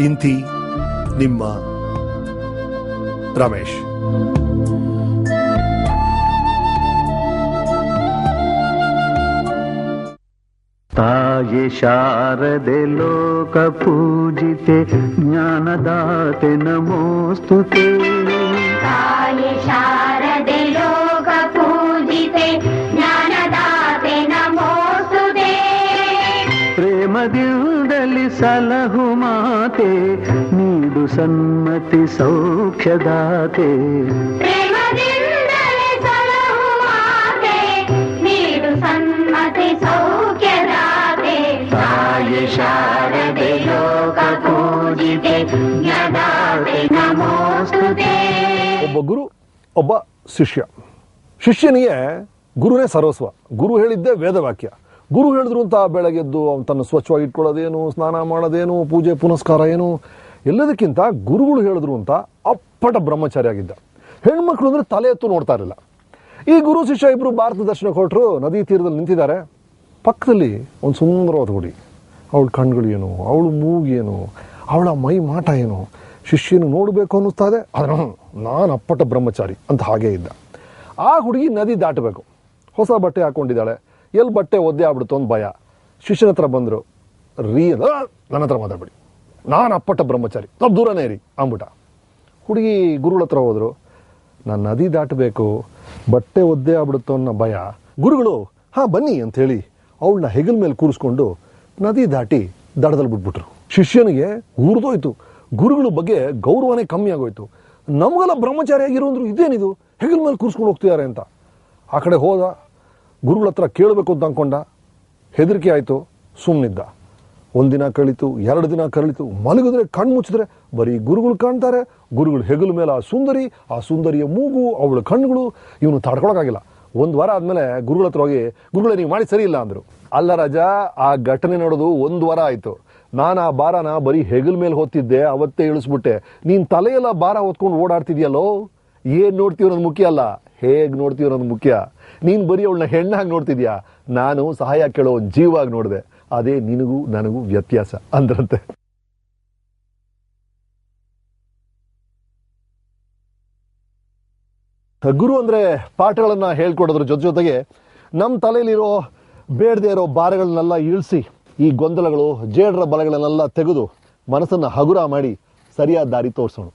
ಇಂತಿ ನಿಮ್ಮ ರಮೇಶ್. ತಾಯಿ ಶಾರದೆ ಲೋಕ ಪೂಜಿತೆ ಜ್ಞಾನದಾತೆ ನಮೋಸ್ತುತೆ. ತಾಯಿ ಶಾರದೆ ಲೋಕ ಪೂಜಿತೆ ಜ್ಞಾನದಾತೆ ನಮೋಸ್ತುತೆ. ಪ್ರೇಮದಿಂದಲಿ ಸಲಹು ಮಾತೆ ನೀಡು ಸನ್ಮತಿ ಸೌಖ್ಯದಾತೆ. ಪ್ರೇಮದಿಂದಲೇ ಸಲಹು ಮಾತೆ ನೀಡು ಸನ್ಮತಿ ಸೌಖ್ಯದಾತೆ. ತಾಯಿ ಶಾರದೆ ಲೋಕ ಪೂಜಿತೆ ಜ್ಞಾನದಾತೆ ನಮೋಸ್ತುತೆ. ಒಬ್ಬ ಗುರು, ಒಬ್ಬ ಶಿಷ್ಯ. ಶಿಷ್ಯನಿಗೆ ಗುರುನೇ ಸರ್ವಸ್ವ. ಗುರು ಹೇಳಿದ್ದೇ ವೇದವಾಕ್ಯ. ಗುರು ಹೇಳಿದ್ರು ಅಂತ ಬೆಳಗ್ಗೆದ್ದು ಅವನು ತನ್ನ ಸ್ವಚ್ಛವಾಗಿ ಇಟ್ಕೊಳ್ಳೋದೇನು, ಸ್ನಾನ ಮಾಡೋದೇನು, ಪೂಜೆ ಪುನಸ್ಕಾರ ಏನು, ಎಲ್ಲದಕ್ಕಿಂತ ಗುರುಗಳು ಹೇಳಿದ್ರು ಅಂತ ಅಪ್ಪಟ ಬ್ರಹ್ಮಚಾರಿ ಆಗಿದ್ದ. ಹೆಣ್ಮಕ್ಳು ಅಂದರೆ ತಲೆ ಎತ್ತು ನೋಡ್ತಾ ಇರಲಿಲ್ಲ. ಈ ಗುರು ಶಿಷ್ಯ ಇಬ್ಬರು ಭಾರತ ದರ್ಶನಕ್ಕೆ ಹೊರಟರು. ನದಿ ತೀರದಲ್ಲಿ ನಿಂತಿದ್ದಾರೆ. ಪಕ್ಕದಲ್ಲಿ ಒಂದು ಸುಂದರವಾದ ಹುಡುಗಿ. ಅವಳ ಕಣ್ಗಳು ಏನು, ಅವಳು ಮೂಗೇನು, ಅವಳ ಮೈ ಮಾಟ ಏನು, ಶಿಷ್ಯನು ನೋಡಬೇಕು ಅನ್ನಿಸ್ತಾ ಇದೆ. ಆದರೆ ನಾನು ಅಪ್ಪಟ ಬ್ರಹ್ಮಚಾರಿ ಅಂತ ಹಾಗೇ ಇದ್ದ. ಆ ಹುಡುಗಿ ನದಿ ದಾಟಬೇಕು. ಹೊಸ ಬಟ್ಟೆ ಹಾಕ್ಕೊಂಡಿದ್ದಾಳೆ. ಎಲ್ಲಿ ಬಟ್ಟೆ ಒದ್ದೆ ಆಗ್ಬಿಡುತ್ತೋ ಒಂದು ಭಯ. ಶಿಷ್ಯನ ಹತ್ರ ಬಂದರು. ನನ್ನ ಹತ್ರ ಮಾತಾಡ್ಬಿಡಿ, ನಾನು ಅಪ್ಪಟ ಬ್ರಹ್ಮಚಾರಿ, ಸ್ವಲ್ಪ ದೂರನೇ ಇರಿ ಅಂದ್ಬಿಟ್ಟ. ಹುಡುಗಿ ಗುರುಗಳ ಹತ್ರ ಹೋದರು. ನಾನು ನದಿ ದಾಟಬೇಕು, ಬಟ್ಟೆ ಒದ್ದೆ ಆಗ್ಬಿಡುತ್ತೋ ಅನ್ನೋ ಭಯ. ಗುರುಗಳು ಹಾಂ ಬನ್ನಿ ಅಂಥೇಳಿ ಅವಳನ್ನ ಹೆಗಲ ಮೇಲೆ ಕೂರಿಸ್ಕೊಂಡು ನದಿ ದಾಟಿ ದಡದಲ್ಲಿ ಬಿಟ್ಬಿಟ್ರು. ಶಿಷ್ಯನಿಗೆ ಉರಿದೋಯ್ತು. ಗುರುಗಳ ಬಗ್ಗೆ ಗೌರವನೇ ಕಮ್ಮಿ ಆಗೋಯ್ತು. ನಮಗೆಲ್ಲ ಬ್ರಹ್ಮಚಾರಿ ಆಗಿರೋ ಅಂದ್ರು ಇದೇನಿದು, ಹೆಗಲ ಮೇಲೆ ಕೂರಿಸ್ಕೊಂಡು ಹೋಗ್ತಿದ್ದಾರೆ ಅಂತ. ಆ ಕಡೆ ಹೋದ. ಗುರುಗಳ ಹತ್ರ ಕೇಳಬೇಕು ಅಂತ ಅಂದ್ಕೊಂಡ. ಹೆದರಿಕೆ ಆಯಿತು. ಸುಮ್ಮನಿದ್ದ. ಒಂದಿನ ಕಳೀತು, 2 ದಿನ ಕಳೀತು. ಮಲಗಿದ್ರೆ ಕಣ್ಣು ಮುಚ್ಚಿದ್ರೆ ಬರೀ ಗುರುಗಳು ಕಾಣ್ತಾರೆ. ಗುರುಗಳು ಹೆಗಲ ಮೇಲೆ ಆ ಸುಂದರಿಯ ಮೂಗು, ಅವಳ ಕಣ್ಣುಗಳು. ಇವನು ತಡ್ಕೊಳಕ್ಕಾಗಿಲ್ಲ. 1 ವಾರ ಆದಮೇಲೆ ಗುರುಗಳ ಹತ್ರ ಹೋಗಿ, ಗುರುಗಳೇ ನೀವು ಮಾಡಿ ಸರಿ ಇಲ್ಲ ಅಂದರು. ಅಲ್ಲ ರಾಜ, ಆ ಘಟನೆ ನೋಡೋದು 1 ವಾರ ಆಯಿತು. ನಾನು ಆ ಭಾರನ ಬರೀ ಹೆಗಲ ಮೇಲೆ ಹೊತ್ತಿದ್ದೆ, ಅವತ್ತೇ ಇಳಿಸ್ಬಿಟ್ಟೆ. ನೀನು ತಲೆಯೆಲ್ಲ ಭಾರ ಹೊತ್ಕೊಂಡು ಓಡಾಡ್ತಿದ್ಯಲ್ಲೋ. ಏನು ನೋಡ್ತೀವಿ ಅನ್ನೋದು ಮುಖ್ಯ ಅಲ್ಲ, ಹೇಗೆ ನೋಡ್ತೀವಿ ಅನ್ನೋದು ಮುಖ್ಯ. ನೀನು ಬರೀ ಅವಳನ್ನ ಹೆಣ್ಣಾಗಿ ನೋಡ್ತಿದ್ಯಾ, ನಾನು ಸಹಾಯ ಕೇಳೋ ಜೀವಾಗಿ ನೋಡಿದೆ. ಅದೇ ನಿನಗೂ ನನಗೂ ವ್ಯತ್ಯಾಸ ಅಂದ್ರಂತೆ. ಗುರು ಅಂದರೆ ಪಾಠಗಳನ್ನು ಹೇಳ್ಕೊಡೋದ್ರ ಜೊತೆಗೆ ನಮ್ಮ ತಲೆಯಲ್ಲಿರೋ ಬೇಡದೇ ಇರೋ ಭಾರಗಳನ್ನೆಲ್ಲ ಇಳಿಸಿ, ಈ ಗೊಂದಲಗಳು, ಜೇಡರ ಬಲಗಳನ್ನೆಲ್ಲ ತೆಗೆದು ಮನಸ್ಸನ್ನು ಹಗುರ ಮಾಡಿ ಸರಿಯಾದ ದಾರಿ ತೋರಿಸೋಣ.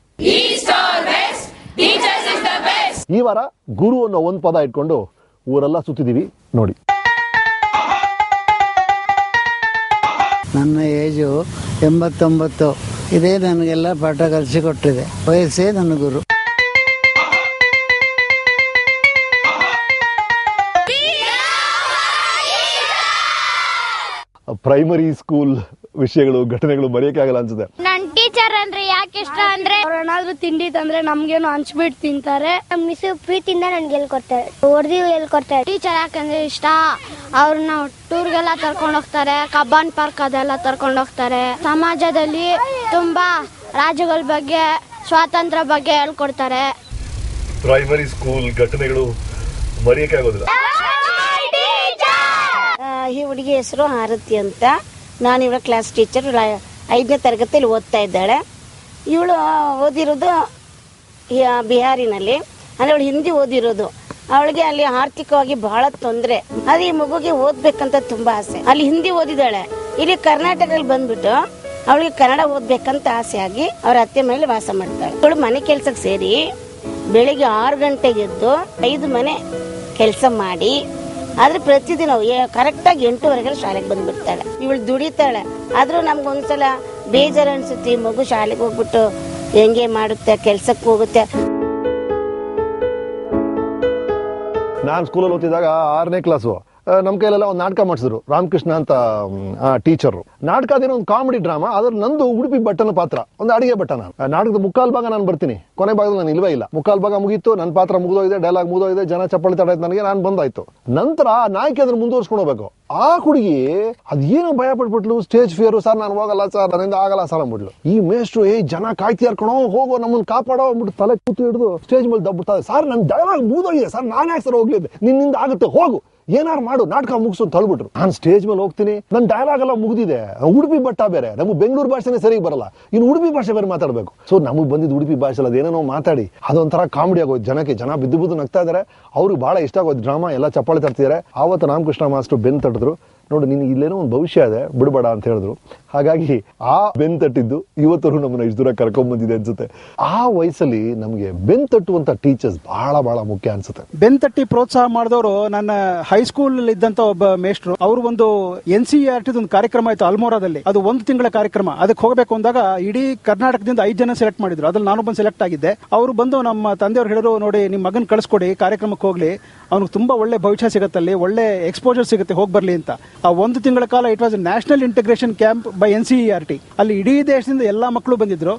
ಈ ವಾರ ಗುರು ಅನ್ನೋ ಒಂದು ಪದ ಇಟ್ಕೊಂಡು ಊರೆಲ್ಲ ಸುತ್ತಿದೀವಿ ನೋಡಿ. ನನ್ನ ಏಜು 89. ಇದೇ ನನಗೆಲ್ಲ ಪಾಠ ಕಲಿಸಿಕೊಟ್ಟಿದೆ. ವಯಸ್ಸೇ ನನ್ನ ಗುರು. ಪ್ರೈಮರಿ ಸ್ಕೂಲ್ ವಿಷಯಗಳು, ಘಟನೆಗಳು ಮರೆಯಕ್ಕಾಗಲ್ಲ ಅನ್ಸುತ್ತೆ. ನನ್ ಟೀಚರ್ ಅಂದ್ರೆ ಯಾಕೆ ಇಷ್ಟ ಅಂದ್ರೆ ಅವ್ರೇನಾದ್ರೂ ತಿಂಡಿ ತಂದ್ರೆ ನಮ್ಗೇನು ಹಂಚ್ಬಿಟ್ಟು ತಿಂತಾರೆ. ನಮ್ ಮಿಸ್ ಪ್ರೀತಿಯಿಂದ ನನ್ಗೆ ಹೇಳ್ಕೊಡ್ತಾರೆ, ಹೊಡೆದಿ ಹೇಳ್ಕೊಡ್ತಾರೆ. ಟೀಚರ್ ಯಾಕಂದ್ರೆ ಇಷ್ಟ, ಅವ್ರನ್ನ ಟೂರ್ಗೆಲ್ಲ ಕರ್ಕೊಂಡು ಹೋಗ್ತಾರೆ, ಕಬ್ಬಾನ್ ಪಾರ್ಕ್ ಅದೆಲ್ಲ ಕರ್ಕೊಂಡು ಹೋಗ್ತಾರೆ. ಸಮಾಜದಲ್ಲಿ ತುಂಬಾ ರಾಜ್ಯಗಳ ಬಗ್ಗೆ, ಸ್ವಾತಂತ್ರ್ಯ ಬಗ್ಗೆ ಹೇಳ್ಕೊಡ್ತಾರೆ. ಪ್ರೈಮರಿ ಸ್ಕೂಲ್ ಘಟನೆಗಳು ಮರೆಯಕ್ಕಾಗೋದಿಲ್ಲ. ಈ ಹುಡುಗಿ ಹೆಸರು ಆರತಿ ಅಂತ. ನಾನು ಇವಳ ಕ್ಲಾಸ್ ಟೀಚರ್. 5ನೇ ತರಗತಿಯಲ್ಲಿ ಓದ್ತಾ ಇದ್ದಾಳೆ. ಇವಳು ಓದಿರೋದು ಬಿಹಾರಿನಲ್ಲಿ, ಅಂದರೆ ಅವಳು ಹಿಂದಿ ಓದಿರೋದು. ಅವಳಿಗೆ ಅಲ್ಲಿ ಆರ್ಥಿಕವಾಗಿ ಬಹಳ ತೊಂದರೆ. ಅದು ಈ ಮಗುಗೆ ಓದ್ಬೇಕಂತ ತುಂಬಾ ಆಸೆ. ಅಲ್ಲಿ ಹಿಂದಿ ಓದಿದಾಳೆ. ಇಲ್ಲಿ ಕರ್ನಾಟಕದಲ್ಲಿ ಬಂದ್ಬಿಟ್ಟು ಅವಳಿಗೆ ಕನ್ನಡ ಓದ್ಬೇಕಂತ ಆಸೆ ಆಗಿ ಅವ್ರ ಅತ್ತೆ ಮನೇಲಿ ವಾಸ ಮಾಡ್ತಾಳೆ. ಇವಳು ಮನೆ ಕೆಲ್ಸಕ್ಕೆ ಸೇರಿ ಬೆಳಿಗ್ಗೆ 6 ಗಂಟೆಗೆ ಎದ್ದು 5 ಮನೆ ಕೆಲಸ ಮಾಡಿ, ಆದ್ರೆ ಪ್ರತಿದಿನ ಕರೆಕ್ಟಾಗಿ 8:15 ಶಾಲೆಗೆ ಬಂದ್ಬಿಡ್ತಾಳೆ. ಇವಳು ದುಡಿತಾಳೆ. ಆದ್ರೂ ನಮ್ಗೊಂದ್ಸಲ ಬೇಜಾರು ಅನ್ಸುತ್ತೆ, ಈ ಮಗು ಶಾಲೆಗೆ ಹೋಗ್ಬಿಟ್ಟು ಹೆಂಗೆ ಮಾಡುತ್ತೆ, ಕೆಲ್ಸಕ್ಕೆ ಹೋಗುತ್ತೆ. ನಾನು ಸ್ಕೂಲಲ್ಲಿ ಓದ್ತಿದ್ದಾಗ 6ನೇ ಕ್ಲಾಸು ನಮ್ಮ ಕೈಲೆಲ್ಲ ಒಂದು ನಾಟಕ ಮಾಡಿಸಿದ್ರು. ರಾಮಕೃಷ್ಣ ಅಂತ ಟೀಚರು. ನಾಟಕ ಅದೇನೋ ಒಂದು ಕಾಮಿಡಿ ಡ್ರಾಮಾ. ಅದ್ರ ನಂದು ಉಡುಪಿ ಭಟ್ಟನ ಪಾತ್ರ, ಒಂದು ಅಡಿಗೆ ಭಟ್ಟ. ನಾನು ನಾಟಕದ ಮುಕ್ಕಾಲು ಭಾಗ ನಾನು ಬರ್ತೀನಿ, ಕೊನೆ ಭಾಗದಲ್ಲಿ ನಾನು ಇಲ್ವೇ ಇಲ್ಲ. ಮುಕ್ಕಾಲು ಭಾಗ ಮುಗೀತು, ನನ್ನ ಪಾತ್ರ ಮುಗಿದೋಗಿದೆ, ಡೈಲಾಗ್ ಮುಗಿದೋಗಿದೆ, ಜನ ಚಪ್ಪಳಿ ತಡ ನನಗೆ, ನಾನು ಬಂದಾಯ್ತು. ನಂತರ ನಾಯಕಿ ಅದನ್ನ ಮುಂದುವರ್ಸ್ಕೊಂಡು ಹೋಗ್ಬೇಕು. ಆ ಹುಡುಗಿ ಅದೇನೋ ಭಯ ಪಟ್ಬಿಟ್ಲು, ಸ್ಟೇಜ್ ಫಿಯರ್. ಸರ್ ನಾನು ಹೋಗಲ್ಲ ಸರ್, ನನ್ನಿಂದ ಆಗಲ್ಲ ಸರ್ ಅಂದ್ಬಿಟ್ಲು. ಈ ಮೇಷ್ಟ್ರು ಜನ ಕಾಯ್ತಿರ್ಕಣೋ, ಹೋಗೋ ನಮ್ಮನ್ನ ಕಾಪಾಡೋ ಅಂದ್ಬಿಟ್ಟು ತಲೆ ಕೂತು ಹಿಡಿದು ಸ್ಟೇಜ್ ಮೇಲೆ ದಬ್ಬುತ್ತಾರೆ. ಸರ್ ನನ್ನ ಡೈಲಾಗ್ ಮುಗಿದೋಗಿದೆ ಸರ್, ನಾನು ಯಾಕೆ ಸರ್ ಹೋಗ್ಲಿದ್ದೆ, ನಿನ್ನಿಂದ ಆಗುತ್ತೆ ಹೋಗು. ಏನಾರು ಮಾಡು, ನಾಟಕ ಮುಗಿಸು ಅಂತ ಹೇಳ್ಬಿಟ್ರು. ನಾನು ಸ್ಟೇಜ್ ಮೇಲೆ ಹೋಗ್ತೀನಿ, ನನ್ನ ಡೈಲಾಗ್ ಎಲ್ಲ ಮುಗಿದಿದೆ. ಉಡುಪಿ ಬಟ್ಟ ಬೇರೆ, ನಮ್ಗೆ ಬೆಂಗಳೂರು ಭಾಷೆನೇ ಸರಿಗೆ ಬರಲ್ಲ, ಇನ್ನು ಉಡುಪಿ ಭಾಷೆ ಬೇರೆ ಮಾತಾಡಬೇಕು. ಸೊ ನಮಗೆ ಬಂದಿದ್ದು ಉಡುಪಿ ಭಾಷೆ ಅಲ್ಲ, ಅದೇನೋ ಮಾತಾಡಿ ಅದೊಂಥರ ಕಾಮಿಡಿ ಆಗೋದು. ಜನಕ್ಕೆ ಜನ ಬಿದ್ದು ನಗ್ತಾ ಇದಾರೆ, ಅವ್ರಿಗೆ ಬಹಳ ಇಷ್ಟ ಆಗೋದು ಡ್ರಾಮಾ, ಎಲ್ಲ ಚಪ್ಪಾಳೆ ತರ್ತಿದ್ದಾರೆ. ಆವತ್ತು ರಾಮಕೃಷ್ಣ ಮಾಸ್ಟರ್ ಬೆನ್ ತಟ್ಟಿದ್ರು, ನೋಡಿ ನಿನ್ಗೆ ಇಲ್ಲೇನೋ ಒಂದು ಭವಿಷ್ಯ ಇದೆ, ಬಿಡಬೇಡ ಅಂತ ಹೇಳಿದ್ರು. ಹಾಗಾಗಿ ಆ ಬೆನ್ ತಟ್ಟಿದ್ದು ಇವತ್ತರೂ ನಮ್ಮನ್ನ ಇಷ್ಟು ದೂರ ಕರ್ಕೊಂಡ್ ಬಂದಿದೆ ಅನ್ಸುತ್ತೆ. ಆ ವಯಸ್ಸಲ್ಲಿ ನಮಗೆ ಬೆನ್ ತಟ್ಟುವಂತ ಟೀಚರ್ಸ್ ಬಹಳ ಬಹಳ ಮುಖ್ಯ ಅನ್ಸುತ್ತೆ. ಬೆನ್ ತಟ್ಟಿ ಪ್ರೋತ್ಸಾಹ ಮಾಡಿದವರು ನನ್ನ ಹೈಸ್ಕೂಲ್ ಇದ್ದಂತ ಒಬ್ಬ ಮೇಷ್ಟ್ರು. ಅವರು ಒಂದು NCERT ಒಂದು ಕಾರ್ಯಕ್ರಮ ಆಯ್ತು ಅಲ್ಮೋರಾದಲ್ಲಿ, ಅದು 1 ತಿಂಗಳ ಕಾರ್ಯಕ್ರಮ. ಅದಕ್ಕೆ ಹೋಗಬೇಕು ಅಂದಾಗ ಇಡೀ ಕರ್ನಾಟಕದಿಂದ 5 ಜನ ಸೆಲೆಕ್ಟ್ ಮಾಡಿದ್ರು, ಅದ್ರಲ್ಲಿ ನಾನೊಬ್ಬ ಸೆಲೆಕ್ಟ್ ಆಗಿದ್ದೆ. ಅವರು ಬಂದು ನಮ್ಮ ತಂದೆಯವ್ರು ಹೇಳಿದ್ರು, ನೋಡಿ ನಿಮ್ಮ ಮಗನ್ ಕಳಿಸ್ಕೊಡಿ, ಕಾರ್ಯಕ್ರಮಕ್ಕೆ ಹೋಗ್ಲಿ, ಅವ್ನಿಗೆ ತುಂಬಾ ಒಳ್ಳೆ ಭವಿಷ್ಯ ಸಿಗತ್ತಲ್ಲಿ, ಒಳ್ಳೆ ಎಕ್ಸ್ಪೋಜರ್ ಸಿಗುತ್ತೆ, ಹೋಗಿ ಬರ್ಲಿ ಅಂತ. ಆ 1 ತಿಂಗಳ ಕಾಲ it was national integration camp by NCERT. ಅಲ್ಲಿ ಇಡೀ ದೇಶದಿಂದ ಎಲ್ಲಾ ಮಕ್ಕಳು ಬಂದಿದ್ರು.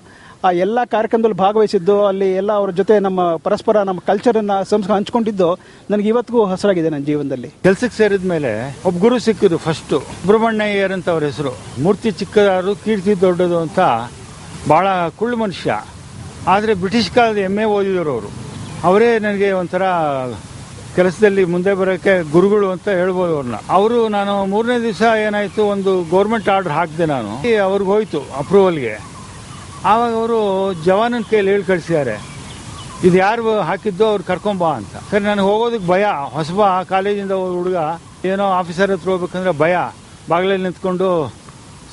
ಆ ಎಲ್ಲಾ ಕಾರ್ಯಕ್ರಮದಲ್ಲಿ ಭಾಗವಹಿಸಿದ್ದು, ಅಲ್ಲಿ ಎಲ್ಲ ಅವ್ರ ಜೊತೆ ನಮ್ಮ ಪರಸ್ಪರ ನಮ್ಮ ಕಲ್ಚರ್ ಅನ್ನ ಸಂಸ್ಕಾರ ಹಂಚ್ಕೊಂಡಿದ್ದು ನನಗೆ ಇವತ್ತಿಗೂ ಹಸರಾಗಿದೆ ನನ್ನ ಜೀವನದಲ್ಲಿ. ಕೆಲ್ಸಕ್ಕೆ ಸೇರಿದ ಮೇಲೆ ಒಬ್ಬ ಗುರು ಸಿಕ್ಕಿದ್ರು. ಫಸ್ಟ್ ಸುಬ್ರಹ್ಮಣ್ಯಯ್ಯರ್ ಅಂತ ಅವ್ರ ಹೆಸರು. ಮೂರ್ತಿ ಚಿಕ್ಕದಾರು, ಕೀರ್ತಿ ದೊಡ್ಡದು ಅಂತ ಬಹಳ ಕುಳ್ಳು ಮನುಷ್ಯ. ಆದರೆ ಬ್ರಿಟಿಷ್ ಕಾಲದ MA ಓದಿದವರು ಅವರು. ಅವರೇ ನನಗೆ ಒಂಥರ ಕೆಲಸದಲ್ಲಿ ಮುಂದೆ ಬರೋಕ್ಕೆ ಗುರುಗಳು ಅಂತ ಹೇಳ್ಬೋದು ಅವ್ರನ್ನ. ಅವರು ನಾನು 3ನೇ ದಿವಸ ಏನಾಯ್ತು, ಒಂದು ಗೌರ್ಮೆಂಟ್ ಆರ್ಡರ್ ಹಾಕಿದೆ ನಾನು. ಅವ್ರಿಗೆ ಹೋಯ್ತು ಅಪ್ರೂವಲ್ಗೆ. ಆವಾಗ ಅವರು ಜವಾನನ ಕೈಯಲ್ಲಿ ಹೇಳಿ ಕಳಿಸಿದ್ದಾರೆ, ಇದು ಯಾರು ಹಾಕಿದ್ದು ಅವ್ರು ಕರ್ಕೊಂಬಾ ಅಂತ. ಸರಿ, ನನಗೆ ಹೋಗೋದಕ್ಕೆ ಭಯ. ಹೊಸಬ ಕಾಲೇಜಿಂದ ಹುಡುಗ, ಏನೋ ಆಫೀಸರ್ ಹತ್ರ ಹೋಗ್ಬೇಕಂದ್ರೆ ಭಯ. ಬಾಗಿಲಲ್ಲಿ ನಿಂತ್ಕೊಂಡು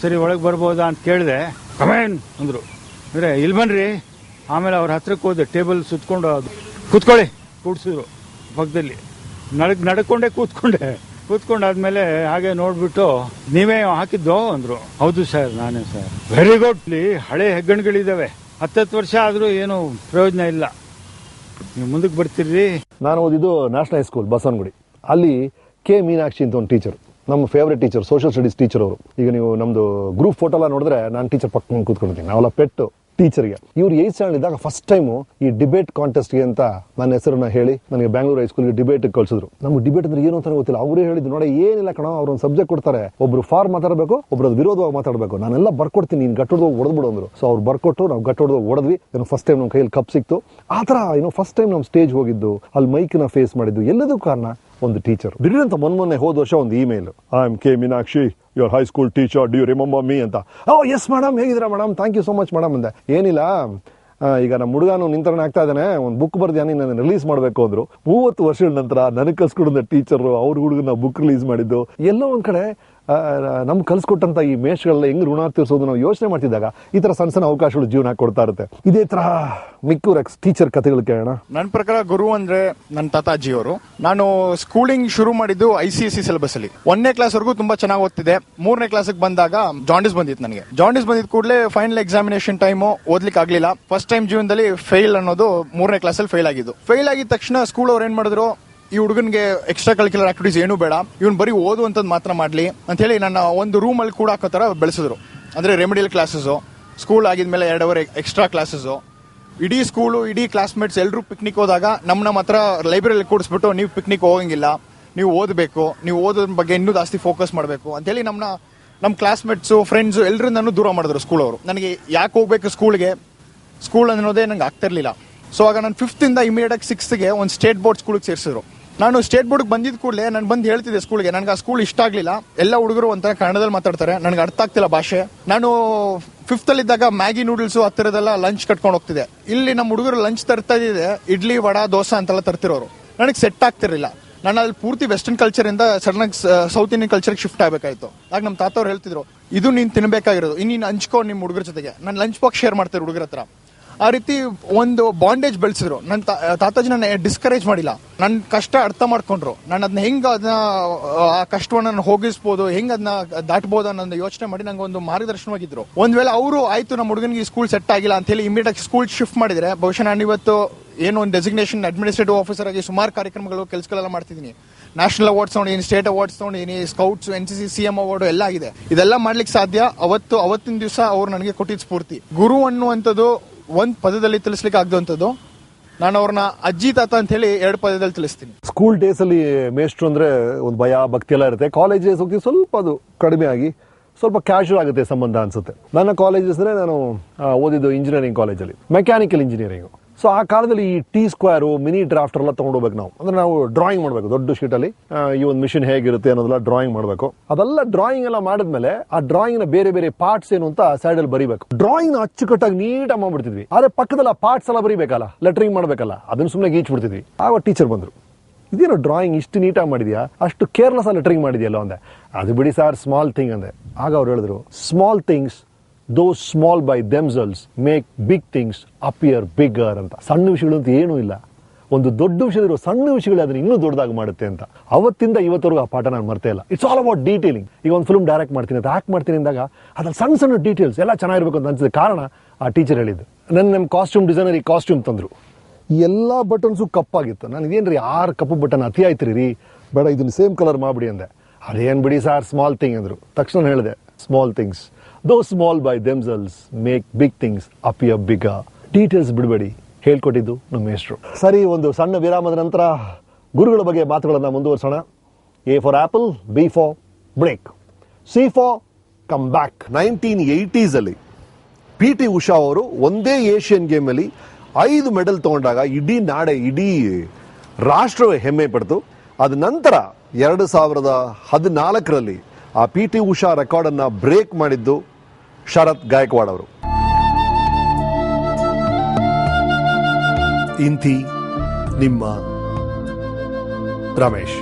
ಸರಿ ಒಳಗೆ ಬರ್ಬೋದಾ ಅಂತ ಕೇಳಿದೆ. ಕಮೇನ್ ಅಂದರು. ಅಂದರೆ ಇಲ್ಲಿ ಬನ್ನಿರಿ. ಆಮೇಲೆ ಅವ್ರ ಹತ್ರಕ್ಕೆ ಹೋದೆ, ಟೇಬಲ್ ಸುತ್ಕೊಂಡು ಕೂತ್ಕೊಳ್ಳಿ ಕೂಡ್ಸಿದ್ರು ಪಕ್ಕದಲ್ಲಿ. ನಡ್ಕೊಂಡೇ ಕೂತ್ಕೊಂಡಾದ್ಮೇಲೆ ಹಾಗೆ ನೋಡ್ಬಿಟ್ಟು, ನೀವೇ ಹಾಕಿದ್ದು ಅಂದ್ರು. ಹೌದು ಸರ್, ನಾನೇ ಸರ್. Very good. ಹಳೆ ಹೆಗ್ಗಣಗಳಿದಾವೆ, 10 ವರ್ಷ ಆದ್ರೂ ಏನು ಪ್ರಯೋಜನ ಇಲ್ಲ, ನೀವು ಮುಂದಕ್ಕೆ ಬರ್ತೀರಿ. ನಾನು ಓದಿದ್ದು ನ್ಯಾಷನಲ್ ಹೈಸ್ಕೂಲ್ ಬಸವನಗುಡಿ. ಅಲ್ಲಿ ಕೆ ಮೀನಾಕ್ಷಿ ಅಂತ ಒಂದು ಟೀಚರ್, ನಮ್ಮ favourite teacher, social studies teacher ಅವರು. ಈಗ ನೀವು ನಮ್ದು ಗ್ರೂಪ್ ಫೋಟೋ ಎಲ್ಲ ನೋಡಿದ್ರೆ ನಾನು ಟೀಚರ್ ಪಕ್ಕ ಕೂತ್ಕೊಂಡಿದ್ದೀನಿ. ನಾವೆಲ್ಲ ಪೆಟ್ಟು ಟೀಚರ್ಗೆ. ಇವ್ರು 8th ಸ್ಟ್ಯಾಂಡರ್ಡ್ ಇದ್ದಾಗ ಫಸ್ಟ್ ಟೈಮು ಈ ಡಿಬೇಟ್ ಕಾಂಟೆಸ್ಟ್ಗೆ ಅಂತ ನನ್ನ ಹೆಸರನ್ನ ಹೇಳಿ ನನಗೆ ಬ್ಯಾಂಗ್ಳೂರ್ ಹೈಸ್ಕೂಲ್ಗೆ ಡಿಬೇಟ್ ಕಳ್ಸಿದ್ರು. ನಮ್ಗೆ ಡಿಬೇಟ್ ಅಂದ್ರೆ ಏನು ಅಂತ ಗೊತ್ತಿಲ್ಲ. ಅವರೇ ಹೇಳಿದ್ರು, ನೋಡಿ ಏನಿಲ್ಲ ಕಣ, ಅವ್ರೊಂದು ಸಬ್ಜೆಕ್ಟ್ ಕೊಡ್ತಾರೆ, ಒಬ್ರು ಫಾರ್ ಮಾತಾಡಬೇಕು, ಒಬ್ರು ವಿರೋಧವಾಗಿ ಮಾತಾಡಬೇಕು, ನಾನೆಲ್ಲ ಬರ್ಕೊಡ್ತೀನಿ, ನೀನು ಗಟ್ಟೊಡ್ದೋಗಿ ಹೊಡೆದ್ಬಿಡು ಅಂದ್ರು. ಸೊ ಅವ್ರು ಬರ್ಕೊಟ್ಟು ನಾವು ಗಟ್ಟೊಡ್ದೋಗಿ ಹೊಡೆದ್ವಿ. ಏನೋ ಫಸ್ಟ್ ಟೈಮ್ ನಮ್ಮ ಕೈಯಲ್ಲಿ ಕಪ್ ಸಿಕ್ತು. ಆ ಥರ ಏನೋ ಫಸ್ಟ್ ಟೈಮ್ ನಮ್ಮ ಸ್ಟೇಜ್ ಹೋಗಿದ್ದು, ಅಲ್ಲಿ ಮೈಕ್ನ ಫೇಸ್ ಮಾಡಿದ್ದು, ಎಲ್ಲದೂ ಕಾರಣ ಒಂದು ಟೀಚರ್. ದಿಢೀರಂತ ಮೊನ್ನೆ ಹೋದ ವರ್ಷ ಒಂದು email, I am K Meenakshi, your high school teacher, do you remember me ಅಂತ. ಎಸ್ ಮೇಡಮ್, ಹೇಗಿದ್ದೀರಾ madam, thank you so much madam ಅಂದೆ. ಏನಿಲ್ಲ, ಈಗ ನಮ್ಮ ಹುಡುಗನು ನಿಂತರಣ ಆಗ್ತಾ ಇದ್ದಾನೆ, ಒಂದು ಬುಕ್ ಬರ್ದಿಯಾನಿ, ನಾನು ರಿಲೀಸ್ ಮಾಡಬೇಕು ಅಂದ್ರು. 30 ವರ್ಷಗಳ ನಂತರ ನನಗೆ ಕಲ್ಸ್ಕೊಡಿದ ಟೀಚರ್ ಅವ್ರ ಹುಡುಗನ ಬುಕ್ ರಿಲೀಸ್ ಮಾಡಿದ್ದು. ಎಲ್ಲೋ ಒಂದ್ ಕಡೆ ನಮ್ಗೆ ಕಲ್ಸ್ಕೊಟ್ಟಂತ ಈ ಮೇಷ್ಗಳನ್ನ ಹೆಂಗ್ ಋಣ ತೀರ್ಸೋದು ನಾವು ಯೋಚನೆ ಮಾಡ್ತಿದ್ದಾಗ ಈ ತರ ಸಣ್ಣ ಸಣ್ಣ ಅವಕಾಶಗಳು ಜೀವನ ಕೊಡ್ತಾ ಇರುತ್ತೆ. ಇದೇ ತರ ಮಿಕ್ಕೂರ್ ಟೀಚರ್ ಕಥೆಗಳು ಕೇಳೋಣ. ನನ್ನ ಪ್ರಕಾರ ಗುರು ಅಂದ್ರೆ ನನ್ನ ತಾತಾಜಿ ಅವರು. ನಾನು ಸ್ಕೂಲಿಂಗ್ ಶುರು ಮಾಡಿದ್ದು ICSE ಸಿಲೆಬಸ್ ಅಲ್ಲಿ. 1ನೇ ಕ್ಲಾಸ್ ವರೆಗೂ ತುಂಬಾ ಚೆನ್ನಾಗಿ ಓದ್ತಿದ್ದೆ. 3ನೇ ಕ್ಲಾಸ್ಗೆ ಬಂದಾಗ ಜಾಂಡಿಸ್ ಬಂದಿತ್ತು ನನಗೆ. ಜಾಂಡಿಸ್ ಬಂದಿದ್ ಕೂಡಲೇ ಫೈನಲ್ ಎಕ್ಸಾಮಿನೇಷನ್ ಟೈಮು ಓದ್ಲಿಕ್ಕೆ ಆಗ್ಲಿಲ್ಲ. ಫಸ್ಟ್ ಟೈಮ್ ಜೀವನದಲ್ಲಿ ಫೇಲ್ ಅನ್ನೋದು 3ನೇ ಕ್ಲಾಸಲ್ಲಿ ಫೇಲ್ ಆಗಿದ್ದು. ಫೇಲ್ ಆಗಿದ ತಕ್ಷಣ ಸ್ಕೂಲ್ ಅವ್ರು ಏನ್ ಮಾಡಿದ್ರು, ಈ ಹುಡುಗನ್ಗೆ ಎಕ್ಸ್ಟ್ರಾ ಕರಿಕ್ಯುಲರ್ ಆಕ್ಟಿವಿಟೀಸ್ ಏನು ಬೇಡ, ಇವನ್ ಬರೀ ಓದುವಂತದ್ದು ಮಾತ್ರ ಮಾಡ್ಲಿ ಅಂತ ಹೇಳಿ ನನ್ನ ಒಂದು ರೂಮ್ ಅಲ್ಲಿ ಕೂಡ ಹಾಕೋ ತರ ಬೆಳೆಸಿದ್ರು. ಅಂದ್ರೆ ರೆಮಿಡಿಯಲ್ ಕ್ಲಾಸಸ್, ಸ್ಕೂಲ್ ಆಗಿದ್ಮೇಲೆ 2 ಅವರ್ ಎಕ್ಸ್ಟ್ರಾ ಕ್ಲಾಸಸ್, ಇಡೀ ಸ್ಕೂಲು ಇಡೀ ಕ್ಲಾಸ್ಮೇಟ್ಸ್ ಎಲ್ಲರೂ ಪಿಕ್ನಿಕ್ ಹೋದಾಗ ನಮ್ಮ ಹತ್ರ ಲೈಬ್ರರಿಯಲ್ಲಿ ಕೂಡಿಸ್ಬಿಟ್ಟು, ನೀವು ಪಿಕ್ನಿಕ್ ಹೋಗಂಗಿಲ್ಲ, ನೀವು ಓದಬೇಕು, ನೀವು ಓದೋದ್ರ ಬಗ್ಗೆ ಇನ್ನೂ ಜಾಸ್ತಿ ಫೋಕಸ್ ಮಾಡಬೇಕು ಅಂತ ಹೇಳಿ ನಮ್ಮ ಕ್ಲಾಸ್ಮೇಟ್ಸು, ಫ್ರೆಂಡ್ಸು ಎಲ್ಲರನ್ನೂ ದೂರ ಮಾಡಿದ್ರು ಸ್ಕೂಲ್ ಅವರು. ನನಗೆ ಯಾಕೆ ಹೋಗ್ಬೇಕು ಸ್ಕೂಲ್ ಅನ್ನೋದೇ ನಂಗೆ ಆಗ್ತಿರ್ಲಿಲ್ಲ. ಸೊ ಆಗ ನಾನು 5th ಇಂದ ಇಮಿಡಿಯೇಟ್ ಆಗಿ 6th ಒಂದು ಸ್ಟೇಟ್ ಬೋರ್ಡ್ ಸ್ಕೂಲ್ಗೆ ಸೇರಿಸಿದ್ರು. ನಾನು ಸ್ಟೇಟ್ ಬೋರ್ಡ್ಗೆ ಬಂದಿದ್ದ ಕೂಡಲೇ ನಾನು ಬಂದು ಹೇಳ್ತಿದ್ದೆ ಸ್ಕೂಲ್ಗೆ, ನನಗೆ ಆ ಸ್ಕೂಲ್ ಇಷ್ಟ ಆಗಲಿಲ್ಲ. ಎಲ್ಲ ಹುಡುಗರು ಒಂಥರ ಕನ್ನಡದಲ್ಲಿ ಮಾತಾಡ್ತಾರೆ, ನನಗೆ ಅರ್ಥ ಆಗ್ತಿಲ್ಲ ಭಾಷೆ. ನಾನು 5th ಅಲ್ಲಿದ್ದಾಗ ಮ್ಯಾಗಿ ನೂಡಲ್ಸು ಹತ್ತಿರದೆಲ್ಲ ಲಂಚ್ ಕಟ್ಕೊಂಡು ಹೋಗ್ತಿದ್ದೆ. ಇಲ್ಲಿ ನಮ್ಮ ಹುಡುಗರು ಲಂಚ್ ತರ್ತಾ ಇದ್ದಿದೆ, ಇಡ್ಲಿ ವಡಾ ದೋಸೆ ಅಂತೆಲ್ಲ ತರ್ತಿರೋರು. ನನಗೆ ಸೆಟ್ ಆಗ್ತಿರಲಿಲ್ಲ. ನಾನು ಅಲ್ಲಿ ಪೂರ್ತಿ ವೆಸ್ಟರ್ನ್ ಕಲ್ಚರ್ ಇಂದ ಸಡನ್ ಸೌತ್ ಇಂಡಿಯನ್ ಕಲ್ಚರ್ಗೆ ಶಿಫ್ಟ್ ಆಗಬೇಕಾಯ್ತು. ಆಗ ನಮ್ಮ ತಾತವ್ರು ಹೇಳ್ತಿದ್ರು, ಇದು ನೀನು ತಿನ್ಬೇಕಾಗಿರೋದು, ಇನ್ನೀನು ಹಂಚ್ಕೊಂಡು ನಿಮ್ಮ ಹುಡುಗರ ಜೊತೆಗೆ. ನಾನು ಲಂಚ್ ಬಾಕ್ಸ್ ಶೇರ್ ಮಾಡ್ತಾರೆ ಹುಡುಗರ ಹತ್ರ. ಆ ರೀತಿ ಒಂದು ಬಾಂಡೇಜ್ ಬೆಳೆಸಿದ್ರು. ನನ್ನ ತಾತಾಜಿ ನನ್ನ ಡಿಸ್ಕರೇಜ್ ಮಾಡಿಲ್ಲ, ನನ್ನ ಕಷ್ಟ ಅರ್ಥ ಮಾಡ್ಕೊಂಡ್ರು. ನಾನು ಅದನ್ನ ಹೆಂಗ್ ಆ ಕಷ್ಟವನ್ನ ಹೋಗಿಸ್ಬೋದು, ಹೆಂಗ್ ಅದನ್ನ ದಾಟ್ಬೋದು ಅನ್ನೋ ಯೋಚನೆ ಮಾಡಿ ನಂಗೆ ಒಂದು ಮಾರ್ಗದರ್ಶನವಾಗಿದ್ರು. ಒಂದ್ ವೇಳೆ ಅವರು ಆಯ್ತು ನಮ್ಮ ಹುಡುಗನಿಗೆ ಸ್ಕೂಲ್ ಸೆಟ್ ಆಗಿಲ್ಲ ಅಂತ ಹೇಳಿ ಇಮಿಡಿಯೇಟ್ ಸ್ಕೂಲ್ ಶಿಫ್ಟ್ ಮಾಡಿದ್ರೆ, ಬಹುಶಃ ನಾನು ಇವತ್ತು ಏನೋ ಒಂದು ಡೆಸಿಗ್ನೇಷನ್ ಅಡ್ಮಿನಿಸ್ಟ್ರೇಟಿವ್ ಆಫೀಸರ್ ಆಗಿ ಸುಮಾರು ಕಾರ್ಯಕ್ರಮಗಳು ಕೆಲಸಗಳೆಲ್ಲ ಮಾಡ್ತಿದ್ದೀನಿ. ನ್ಯಾಷನಲ್ ಅವಾರ್ಡ್ಸ್ ತಗೊಂಡಿದ್ದೀನಿ, ಸ್ಟೇಟ್ ಅವಾರ್ಡ್ಸ್ ತಗೊಂಡಿದ್ದೀನಿ, ಸ್ಕೌಟ್ಸ್, NCC CM ಅವಾರ್ಡ್ ಎಲ್ಲ ಆಗಿದೆ. ಇದೆಲ್ಲ ಮಾಡ್ಲಿಕ್ಕೆ ಸಾಧ್ಯ ಅವತ್ತಿನ ದಿವಸ ಅವ್ರು ನನಗೆ ಕೊಟ್ಟಿದ್ದ ಸ್ಫೂರ್ತಿ. ಗುರು ಅನ್ನುವಂಥದ್ದು ಒಂದ್ ಪದದಲ್ಲಿ ತಿಳಿಸ್ಲಿಕ್ಕೆ ಆಗದಂಥದ್ದು. ನಾನು ಅವ್ರನ್ನ ಅಜ್ಜಿ ತಾತ ಅಂತ ಹೇಳಿ 2 ಪದದಲ್ಲಿ ತಿಳಿಸ್ತೀನಿ. ಸ್ಕೂಲ್ ಡೇಸ್ ಅಲ್ಲಿ ಮೇಷ್ಟ್ರು ಅಂದ್ರೆ ಒಂದು ಭಯ ಭಕ್ತಿ ಎಲ್ಲ ಇರುತ್ತೆ. ಕಾಲೇಜ್ ಡೇಸ್ ಹೋಗ್ತೀವಿ, ಸ್ವಲ್ಪ ಅದು ಕಡಿಮೆ ಆಗಿ ಸ್ವಲ್ಪ ಕ್ಯಾಶುವಲ್ ಆಗುತ್ತೆ ಸಂಬಂಧ ಅನ್ಸುತ್ತೆ. ನನ್ನ ಕಾಲೇಜಸ್ ಅಂದ್ರೆ ನಾನು ಓದಿದ್ದು ಇಂಜಿನಿಯರಿಂಗ್ ಕಾಲೇಜಲ್ಲಿ, ಮೆಕ್ಯಾನಿಕಲ್ ಇಂಜಿನಿಯರಿಂಗ್. ಸೊ ಆ ಕಾಲದಲ್ಲಿ ಈ ಟಿ ಸ್ಕ್ವೇರು ಮಿನಿ ಡ್ರಾಫ್ಟರ್ ಎಲ್ಲ ತೊಗೊಂಡೋಗ್ಬೇಕು ನಾವು. ಅಂದ್ರೆ ನಾವು ಡ್ರಾಯಿಂಗ್ ಮಾಡಬೇಕು ದೊಡ್ಡ ಶೀಟಲ್ಲಿ, ಈ ಒಂದು ಮಿಷಿನ್ ಹೇಗಿರುತ್ತೆ ಅನ್ನೋದೆಲ್ಲ ಡ್ರಾಯಿಂಗ್ ಮಾಡಬೇಕು. ಅದೆಲ್ಲ ಡ್ರಾಯಿಂಗ್ ಎಲ್ಲ ಮಾಡಿದ್ಮೇಲೆ ಆ ಡ್ರಾಯಿಂಗ್ನ ಬೇರೆ ಬೇರೆ ಪಾರ್ಟ್ಸ್ ಏನು ಅಂತ ಸೈಡಲ್ಲಿ ಬರೀಬೇಕು. ಡ್ರಾಯಿಂಗ್ನ ಅಚ್ಚುಕಟ್ಟಾಗಿ ನೀಟಾಗಿ ಮಾಡ್ಬಿಡ್ತಿದ್ವಿ. ಆದ್ರೆ ಪಕ್ಕದಲ್ಲಿ ಆ ಪಾರ್ಟ್ಸ್ ಎಲ್ಲ ಬರೀಬೇಕಲ್ಲ, ಲೆಟ್ರಿಂಗ್ ಮಾಡಬೇಕಲ್ಲ, ಅದನ್ನ ಸುಮ್ಮನೆ ಗೀಚ್ಬಿಡ್ತಿದ್ವಿ. ಆಗ ಟೀಚರ್ ಬಂದರು, ಇದೇನು ಡ್ರಾಯಿಂಗ್ ಇಷ್ಟು ನೀಟಾಗಿ ಮಾಡಿದ್ಯಾ, ಅಷ್ಟು ಕೇರ್ಲೆಸ್ ಆಗಿ ಲೆಟ್ರಿಂಗ್ ಮಾಡಿದ್ಯಲ್ಲ ಅಂದೆ. ಅದು ಬಿಡಿ ಸರ್, ಸ್ಮಾಲ್ ಥಿಂಗ್ ಅಂದೆ. ಆಗ ಅವ್ರು ಹೇಳಿದ್ರು, small things those small by themselves make big things appear bigger ಅಂತ. ಸಣ್ಣ ವಿಷಯಗಳು ಅಂತ ಏನೂ ಇಲ್ಲ, ಒಂದು ದೊಡ್ಡ ವಿಷಯದಿರೋ ಸಣ್ಣ ವಿಷಯಗಳು ಅದನ್ನ ಇನ್ನೂ ದೊಡ್ಡದಾಗಿ ಮಾಡುತ್ತೆ ಅಂತ. ಅವತ್ತಿಂದ ಇವತ್ತವರೆಗೂ ಆ ಪಾಠ ನಾನು ಮರ್ತೇ ಇಲ್ಲ. It's all about detailing. ಈಗ ಒಂದು ಫಿಲ್ಮ್ ಡೈರೆಕ್ಟ್ ಮಾಡ್ತೀನಿ ಅಂತ ಆಕ್ಟ್ ಮಾಡ್ತೀನಿ ಅಂದಾಗ ಅದ್ರಲ್ಲಿ ಸಣ್ಣ ಸಣ್ಣ ಡೀಟೇಲ್ಸ್ ಎಲ್ಲ ಚೆನ್ನಾಗಿರ್ಬೇಕು ಅಂತ ಅನ್ಸಿದ ಕಾರಣ ಆ ಟೀಚರ್ ಹೇಳಿದ್ದು. ನಮ್ಮ ಕಾಸ್ಟ್ಯೂಮ್ ಡಿಸೈನರ್ ಈ ಕಾಸ್ಟ್ಯೂಮ್ ತಂದ್ರು, ಎಲ್ಲ ಬಟನ್ಸು ಕಪ್ಪಾಗಿತ್ತು. ನಾನು ಇದೇನ್ರಿ 6 ಕಪ್ಪು ಬಟನ್ ಅತಿ ಆಯ್ತು ರೀ, ಬೇಡ ಇದನ್ನ ಸೇಮ್ ಕಲರ್ ಮಾಡ್ಬಿಡಿ ಅಂದೆ. ಅದೇನ್ ಬಿಡಿ ಸರ್ ಸ್ಮಾಲ್ ಥಿಂಗ್ ಅಂದ್ರು. ತಕ್ಷಣ ಹೇಳಿದೆ, small things those small by themselves make big things appear bigger. Details ಬಿಡಬೇಡಿ, ಹೇಳ್ಕೊಟ್ಟಿದ್ದು ನಮ್ಮ ಮೇಷ್ಟ್ರು. ಸರಿ, ಒಂದು ಸಣ್ಣ ವಿರಾಮದ ನಂತರ ಗುರುಗಳ ಬಗ್ಗೆ ಮಾತುಗಳನ್ನು ಮುಂದುವರಿಸೋಣ. A for apple, B for break, C for come back. 1980s ಅಲ್ಲಿ PT ಉಷಾ ಅವರು ಒಂದೇ ಏಷ್ಯನ್ ಗೇಮ್ ಅಲ್ಲಿ 5 ಮೆಡಲ್ ತಗೊಂಡಾಗ ಇಡೀ ನಾಡೆ, ಇಡೀ ರಾಷ್ಟ್ರವೇ ಹೆಮ್ಮೆ ಪಡ್ತು. ಅದ ನಂತರ 2014ರಲ್ಲಿ ಆ PT ಉಷಾ ರೆಕಾರ್ಡ್ ಅನ್ನ ಬ್ರೇಕ್ ಮಾಡಿದ್ದು ಶರತ್ ಗಾಯಕ್ವಾಡ್ ಅವರು. ಇಂತಿ ನಿಮ್ಮ ರಮೇಶ್.